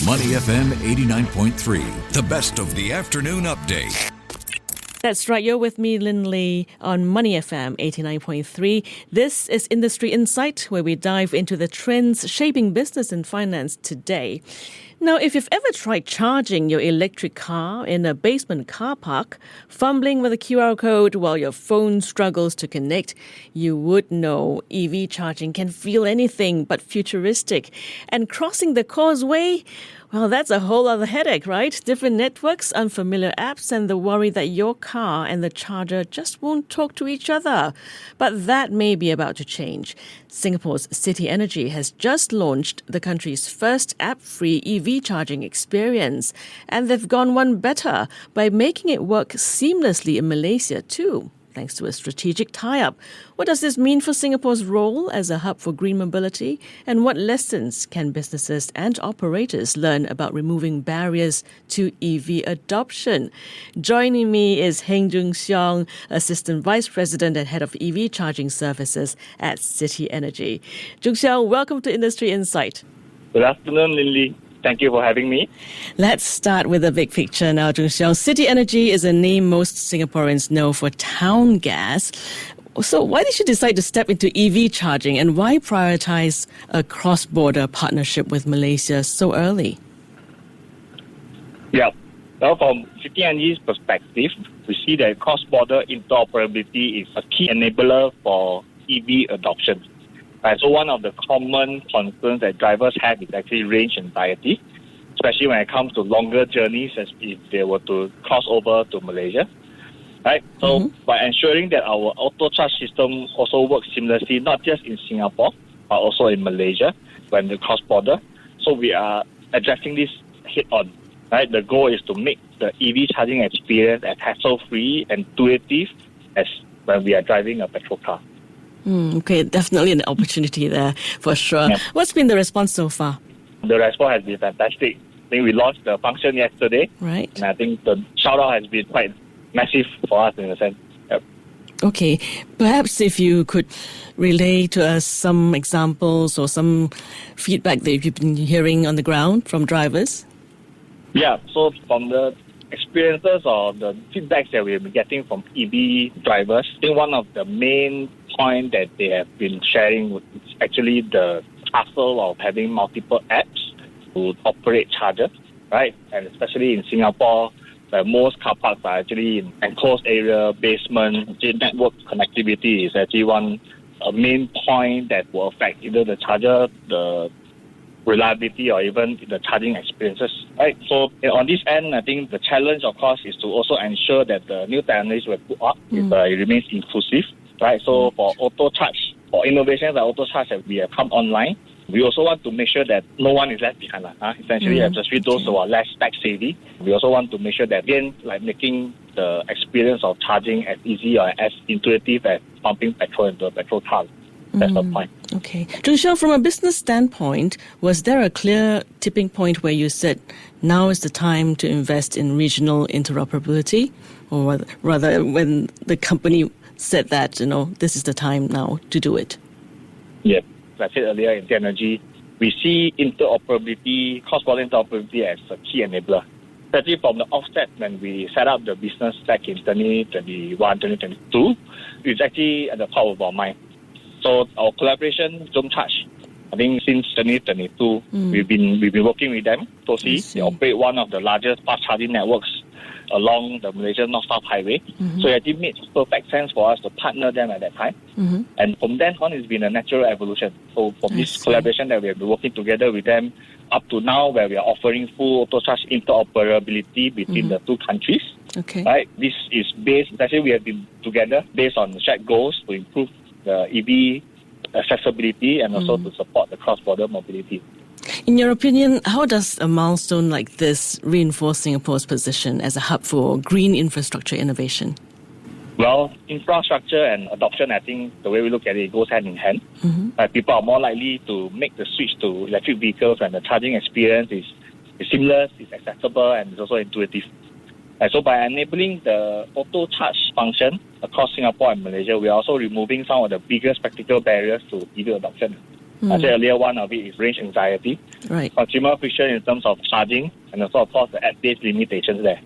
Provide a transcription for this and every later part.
Money FM 89.3, the best of the afternoon update. That's right, you're with me, Lynlee, on Money FM 89.3. This is Industry Insight, where we dive into the trends shaping business and finance today. Now, if you've ever tried charging your electric car in a basement car park, fumbling with a QR code while your phone struggles to connect, you would know EV charging can feel anything but futuristic. And crossing the causeway, well, that's a whole other headache, right? Different networks, unfamiliar apps, and the worry that your car and the charger just won't talk to each other. But that may be about to change. Singapore's City Energy has just launched the country's first app-free EV charging experience. And they've gone one better by making it work seamlessly in Malaysia too, thanks to a strategic tie-up. What does this mean for Singapore's role as a hub for green mobility? And what lessons can businesses and operators learn about removing barriers to EV adoption? Joining me is Heng Jung Seong, Assistant Vice President and Head of EV Charging Services at City Energy. Jung Seong, welcome to Industry Insight. Good afternoon, Lynlee. Thank you for having me. Let's start with the big picture now, Jung Seong. City Energy is a name most Singaporeans know for town gas. So why did you decide to step into EV charging, and why prioritize a cross-border partnership with Malaysia so early? Yeah. Well, from City Energy's perspective, we see that cross-border interoperability is a key enabler for EV adoption. Right, so one of the common concerns that drivers have is actually range anxiety, especially when it comes to longer journeys, as if they were to cross over to Malaysia. Right, so by ensuring that our auto charge system also works seamlessly, not just in Singapore, but also in Malaysia when they cross border. So we are addressing this head on. Right, the goal is to make the EV charging experience as hassle-free and intuitive as when we are driving a petrol car. Okay, definitely an opportunity there for sure. Yeah. What's been the response so far? The response has been fantastic. I think we launched the function yesterday. Right. And I think the shout-out has been quite massive for us in a sense. Yep. Okay, perhaps if you could relay to us some examples or some feedback that you've been hearing on the ground from drivers. Yeah, so from the experiences or the feedbacks that we've been getting from EV drivers, I think one of the main points that they have been sharing is actually the hassle of having multiple apps to operate chargers, right? And especially in Singapore, where most car parks are actually in enclosed area, basement, network connectivity is actually a main point that will affect either the charger, the reliability, or even the charging experiences, right? So on this end, I think the challenge, of course, is to also ensure that the new technologies we put up it remains inclusive, right? So for auto charge, for innovations like auto charge that we have come online, we also want to make sure that no one is left behind. Essentially, especially those who are less tech savvy, we also want to make sure that, again, like making the experience of charging as easy or as intuitive as pumping petrol into a petrol car. That's the point. Okay. Jung Seong, from a business standpoint, was there a clear tipping point where you said, now is the time to invest in regional interoperability? Or rather, when the company said that, this is the time now to do it? Yeah. As I said earlier, in energy, we see interoperability, cross-border interoperability as a key enabler. Especially from the offset when we set up the business back in 2021, 2022, it's actually at the top of our mind. So our collaboration, Zoom Charge, I think since 2022, we've been working with them closely. They operate one of the largest fast charging networks along the Malaysian North-South Highway. So it actually made perfect sense for us to partner them at that time. And from then on, it's been a natural evolution. So from this collaboration that we have been working together with them up to now, where we are offering full auto charge interoperability between the two countries. Okay. Right? This is based, actually we have been together based on shared goals to improve the EV accessibility and also to support the cross-border mobility. In your opinion, how does a milestone like this reinforce Singapore's position as a hub for green infrastructure innovation? Well, infrastructure and adoption, I think the way we look at it goes hand in hand. People are more likely to make the switch to electric vehicles when the charging experience is seamless, is accessible, and is also intuitive. So by enabling the auto charge function across Singapore and Malaysia, we are also removing some of the biggest practical barriers to EV adoption. I said earlier, one of it is range anxiety, Right. consumer friction in terms of charging, and also, of course, the app-based limitations there.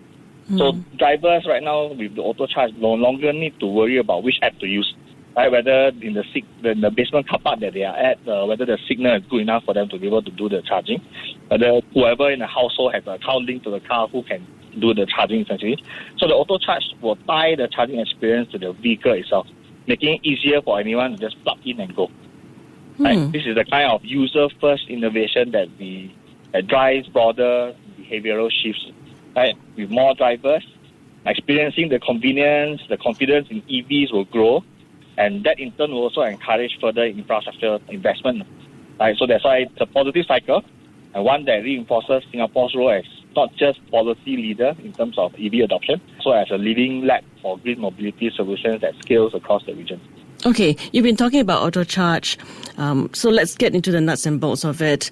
So drivers right now with the auto charge no longer need to worry about which app to use, right? Whether in the basement car park that they are at, whether the signal is good enough for them to be able to do the charging, whether whoever in the household has an account linked to the car who can do the charging essentially. So the auto charge will tie the charging experience to the vehicle itself, making it easier for anyone to just plug in and go. Right? This is the kind of user-first innovation that drives broader behavioral shifts. Right? With more drivers experiencing the convenience, the confidence in EVs will grow, and that in turn will also encourage further infrastructure investment. Right? So that's why it's a positive cycle, and one that reinforces Singapore's role as not just policy leader in terms of EV adoption, so as a leading lab for green mobility solutions that scales across the region. Okay, you've been talking about auto charge, so let's get into the nuts and bolts of it.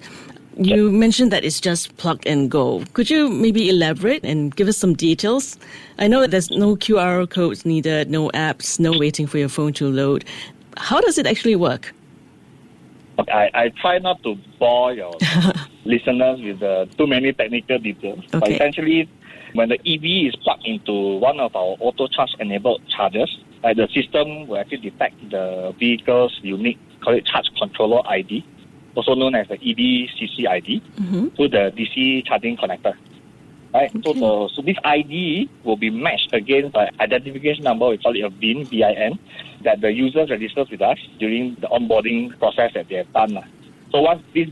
You mentioned that it's just plug and go. Could you maybe elaborate and give us some details? I know there's no QR codes needed, no apps, no waiting for your phone to load. How does it actually work? I try not to bore your listeners with too many technical details. Okay. But essentially, when the EV is plugged into one of our auto charge enabled chargers, the system will actually detect the vehicle's unique, call it charge controller ID, also known as the EDCC ID, to the DC charging connector. Right? Okay. So this ID will be matched against the identification number, we call it a VIN, V-I-N, that the user registers with us during the onboarding process that they have done. So once this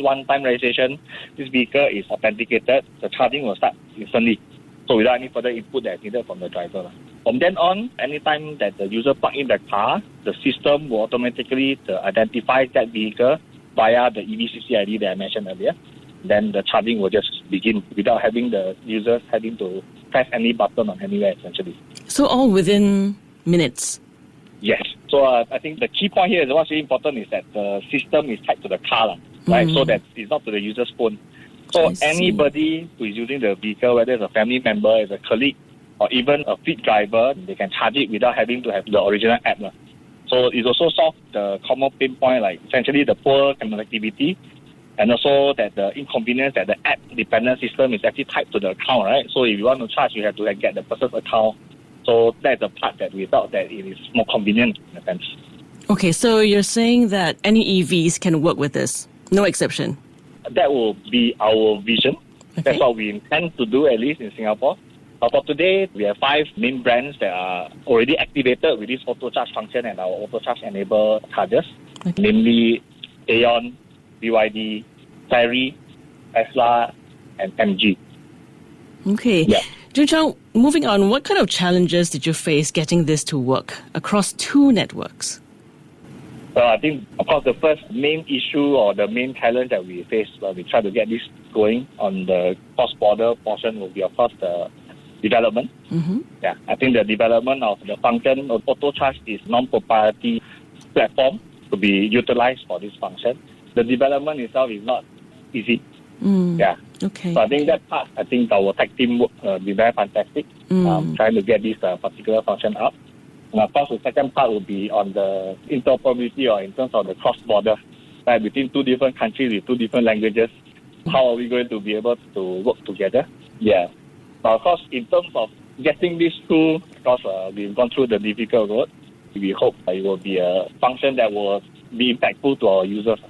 one-time registration, this vehicle is authenticated, the charging will start instantly. So without any further input that is needed from the driver. From then on, anytime that the user plug in the car, the system will automatically identify that vehicle via the EVCC ID that I mentioned earlier. Then the charging will just begin without having the users having to press any button on anywhere, essentially. So all within minutes? Yes. So I think the key point here is what's really important is that the system is tied to the car, right? So that it's not to the user's phone. So anybody who is using the vehicle, whether it's a family member, as a colleague, or even a fleet driver, they can charge it without having to have the original app. So it also solves the common pain point, like essentially the poor connectivity, and also that the inconvenience that the app-dependent system is actually tied to the account, right? So if you want to charge, you have to get the person's account. So that's the part that we thought that it is more convenient in a sense. Okay, so you're saying that any EVs can work with this? No exception? That will be our vision. Okay. That's what we intend to do, at least in Singapore. But for today, we have 5 main brands that are already activated with this auto charge function and our auto charge enabled chargers, namely Aeon, BYD, Ferry, Tesla, and MG. Okay. Yeah. Jung Seong, moving on, what kind of challenges did you face getting this to work across 2 networks? Well, I think, of course, the first main issue or the main challenge that we face when we try to get this going on the cross-border portion will be, of course, the development. Yeah, I think the development of the function of auto charge is non-proprietary platform to be utilized for this function. The development itself is not easy. Yeah. Okay. So I think that part, I think our tech team will be very fantastic, trying to get this particular function up. And of course, the second part will be on the interoperability or in terms of the cross-border, right, between 2 different countries with 2 different languages. How are we going to be able to work together? Yeah. But of course, in terms of getting this through, because we've gone through the difficult road, we hope it will be a function that will be impactful to our users.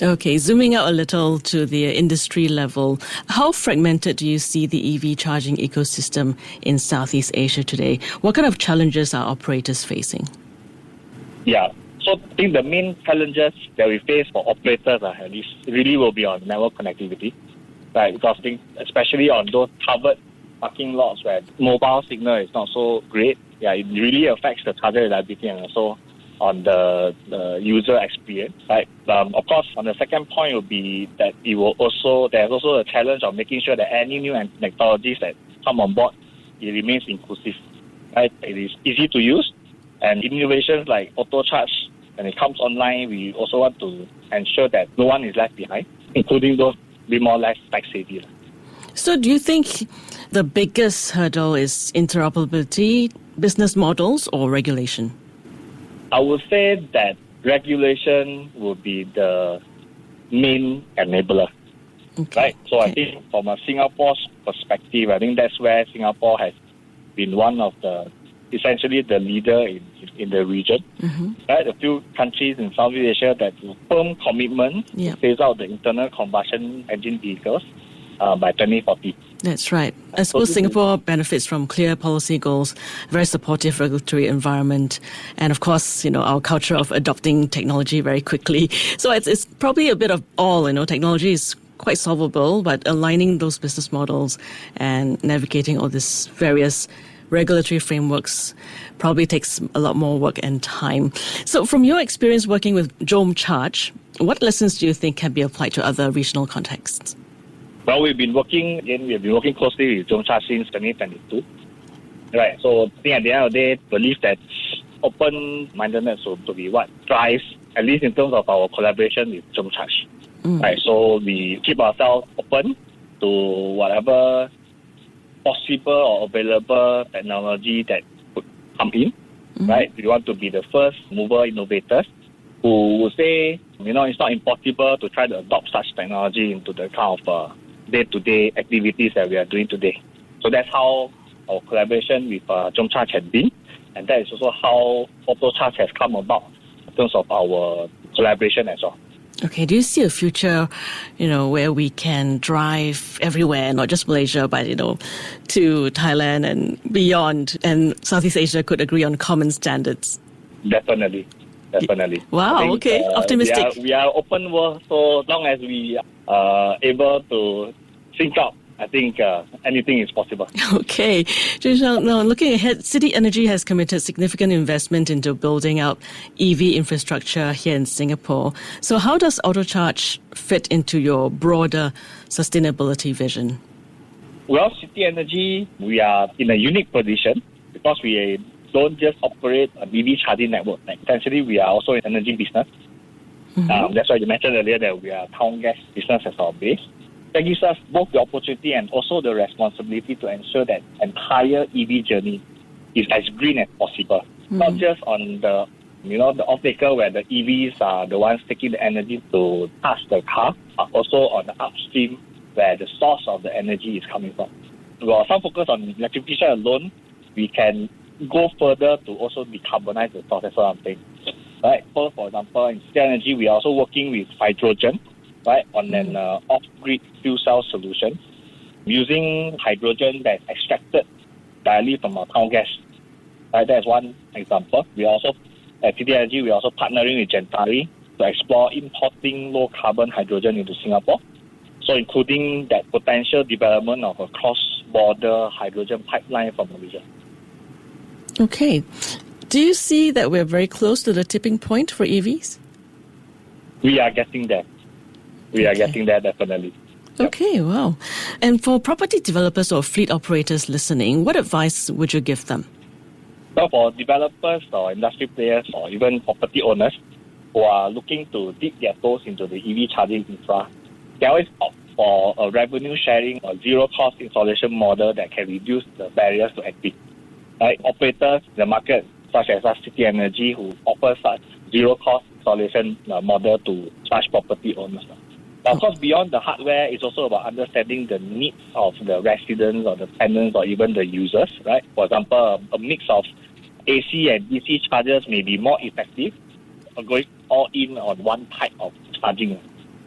Okay, zooming out a little to the industry level, how fragmented do you see the EV charging ecosystem in Southeast Asia today? What kind of challenges are operators facing? Yeah, so I think the main challenges that we face for operators at least really will be on network connectivity, right? Because I think especially on those covered parking lots where mobile signal is not so great, yeah, it really affects the charger reliability and also on the user experience, right? Of course, on the second point will be that there's also a challenge of making sure that any new technologies that come on board, it remains inclusive, right? It is easy to use, and innovations like auto charge, when it comes online, we also want to ensure that no one is left behind, including those be more or less tech savvy. So do you think the biggest hurdle is interoperability, business models, or regulation? I would say that regulation would be the main enabler. Okay. Right? So I think from a Singapore's perspective, I think that's where Singapore has been one of essentially the leader in the region. Right? A few countries in Southeast Asia that have firm commitment to phase out the internal combustion engine vehicles by 2040. That's right. I suppose Singapore benefits from clear policy goals, very supportive regulatory environment, and of course, our culture of adopting technology very quickly. So it's probably a bit of all, technology is quite solvable, but aligning those business models and navigating all these various regulatory frameworks probably takes a lot more work and time. So from your experience working with Jom Charge, what lessons do you think can be applied to other regional contexts? Well, we've been working closely with Jom Charge since 2022. Right, so I think at the end of the day, believe that open-mindedness will be what drives, at least in terms of our collaboration with Jom Charge. Right, so we keep ourselves open to whatever possible or available technology that could come in. Right, we want to be the first mover innovators who will say, it's not impossible to try to adopt such technology into the kind of day-to-day activities that we are doing today. So that's how our collaboration with Jom Charge has been, and that is also how Auto Charge has come about in terms of our collaboration as well. Okay, do you see a future, where we can drive everywhere, not just Malaysia, but, to Thailand and beyond, and Southeast Asia could agree on common standards? Definitely. Wow, okay, optimistic. We are open world, so long as we are able to sync up, I think anything is possible. Okay. Jung Seong, now looking ahead, City Energy has committed significant investment into building out EV infrastructure here in Singapore. So how does AutoCharge fit into your broader sustainability vision? Well, City Energy, we are in a unique position because we don't just operate a EV charging network. Essentially, we are also in energy business. That's why you mentioned earlier that we are town gas business as our base. That gives us both the opportunity and also the responsibility to ensure that entire EV journey is as green as possible. Not just on the off-taker where the EVs are the ones taking the energy to charge the car, but also on the upstream where the source of the energy is coming from. While some focus on electrification alone, we can go further to also decarbonize the source. That's what I'm saying. Right? So, for example, in City Energy, we are also working with hydrogen, right, on an off-grid fuel cell solution using hydrogen that's extracted directly from our town gas. Right? That's one example. We also, at City Energy, we are also partnering with Gentari to explore importing low-carbon hydrogen into Singapore. So, including that potential development of a cross-border hydrogen pipeline from Malaysia. Okay. Do you see that we're very close to the tipping point for EVs? We are getting there. We are getting there, definitely. Okay, wow. And for property developers or fleet operators listening, what advice would you give them? So for developers or industry players or even property owners who are looking to dip their toes into the EV charging infra, they always opt for a revenue sharing or zero-cost installation model that can reduce the barriers to entry. Right? Operators in the market, such as City Energy, who offer such zero-cost installation model to such property owners. But of course, beyond the hardware, it's also about understanding the needs of the residents or the tenants or even the users, right? For example, a mix of AC and DC chargers may be more effective or going all in on one type of charging.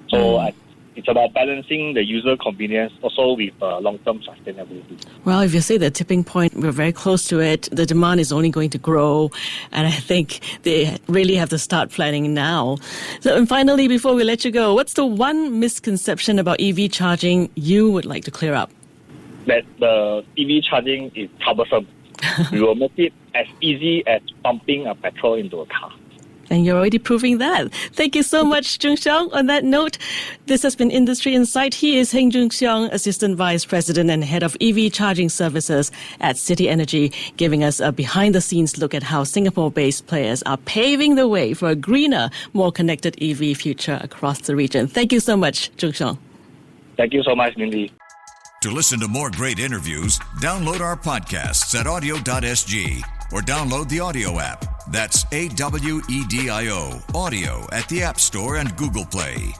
So it's about balancing the user convenience also with long-term sustainability. Well, if you say the tipping point, we're very close to it. The demand is only going to grow. And I think they really have to start planning now. So, and finally, before we let you go, what's the one misconception about EV charging you would like to clear up? That the EV charging is troublesome. We will make it as easy as pumping a petrol into a car. And you're already proving that. Thank you so much, Jung Seong. On that note, this has been Industry Insight. He is Heng Jung Seong, Assistant Vice President and Head of EV Charging Services at City Energy, giving us a behind-the-scenes look at how Singapore-based players are paving the way for a greener, more connected EV future across the region. Thank you so much, Jung Seong. Thank you so much, Lynlee. To listen to more great interviews, download our podcasts at audio.sg or download the audio app. That's AWEDIO, audio at the App Store and Google Play.